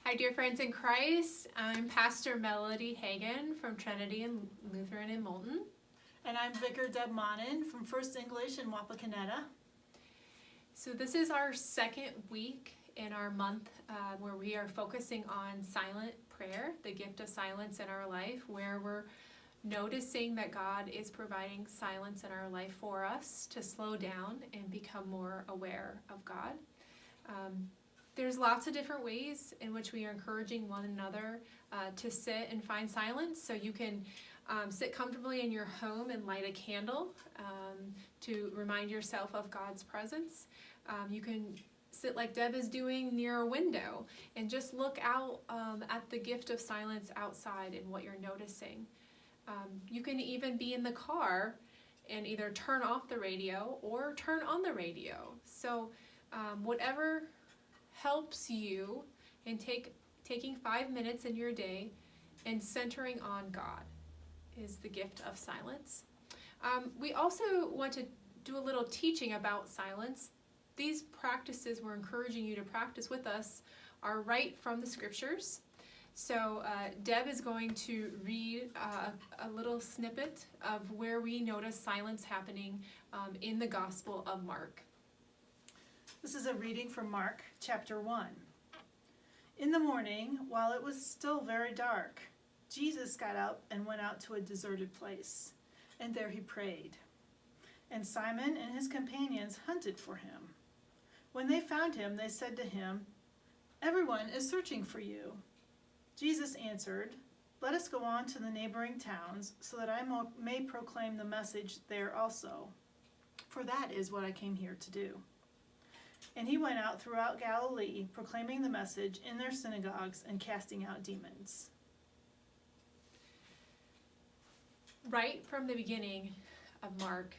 Hi, dear friends in Christ. I'm Pastor Melody Hagan from Trinity and Lutheran in Moulton. And I'm Vicar Deb Monin from First English in Wapakoneta. So this is our second week in our month where we are focusing on silent prayer, the gift of silence in our life, where we're noticing that God is providing silence in our life for us to slow down and become more aware of God. There's lots of different ways in which we are encouraging one another to sit and find silence. So you can sit comfortably in your home and light a candle to remind yourself of God's presence. You can sit like Deb is doing near a window and just look out at the gift of silence outside and what you're noticing. You can even be in the car and either turn off the radio or turn on the radio. So whatever helps you in taking 5 minutes in your day and centering on God is the gift of silence. We also want to do a little teaching about silence. These practices we're encouraging you to practice with us are right from the scriptures. So Deb is going to read a little snippet of where we notice silence happening in the Gospel of Mark. This is a reading from Mark chapter 1. In the morning, while it was still very dark, Jesus got up and went out to a deserted place, and there he prayed. And Simon and his companions hunted for him. When they found him, they said to him, "Everyone is searching for you." Jesus answered, "Let us go on to the neighboring towns, so that I may proclaim the message there also. For that is what I came here to do." And he went out throughout Galilee, proclaiming the message in their synagogues and casting out demons. Right from the beginning of Mark,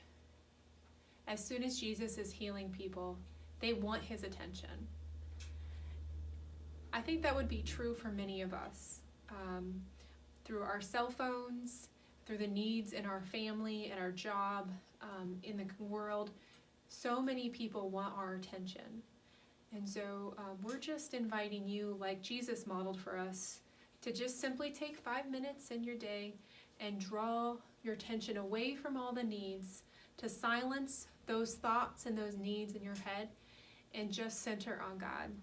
as soon as Jesus is healing people, they want his attention. I think that would be true for many of us. Through our cell phones, through the needs in our family, in our job, in the world, so many people want our attention. And so we're just inviting you, like Jesus modeled for us, to just simply take 5 minutes in your day and draw your attention away from all the needs, to silence those thoughts and those needs in your head and just center on God.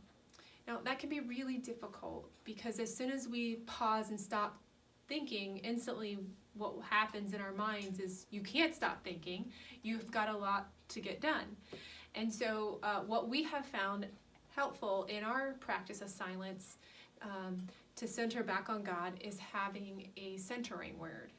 Now, that can be really difficult because as soon as we pause and stop thinking, instantly what happens in our minds is you can't stop thinking. You've got a lot to get done. And so what we have found helpful in our practice of silence to center back on God is having a centering word.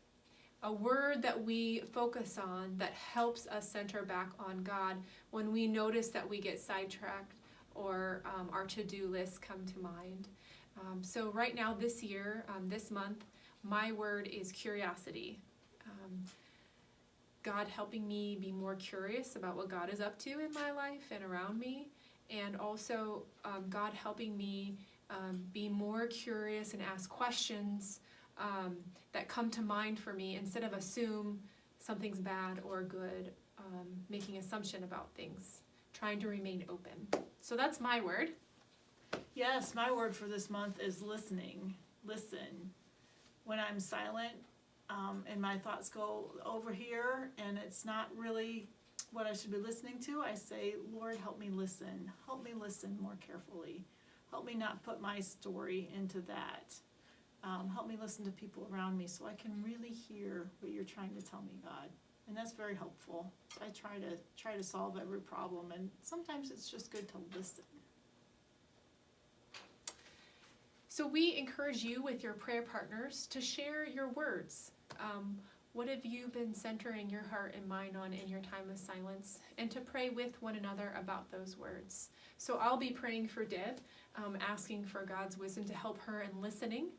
A word that we focus on that helps us center back on God when we notice that we get sidetracked or our to-do lists come to mind. So right now, this year, this month, my word is curiosity. God helping me be more curious about what God is up to in my life and around me, and also God helping me be more curious and ask questions that come to mind for me instead of assume something's bad or good, making assumption about things, trying to remain open. So that's my word. Yes, my word for this month is listening. Listen. When I'm silent and my thoughts go over here and it's not really what I should be listening to, I say, "Lord, help me listen. Help me listen more carefully. Help me not put my story into that. Help me listen to people around me so I can really hear what you're trying to tell me, God." And that's very helpful. So I try to solve every problem, and sometimes it's just good to listen. So we encourage you with your prayer partners to share your words. What have you been centering your heart and mind on in your time of silence? And to pray with one another about those words. So I'll be praying for Deb, asking for God's wisdom to help her in listening.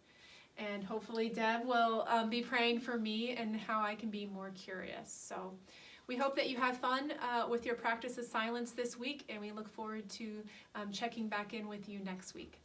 And hopefully Deb will be praying for me and how I can be more curious. So we hope that you have fun with your practice of silence this week, and we look forward to checking back in with you next week.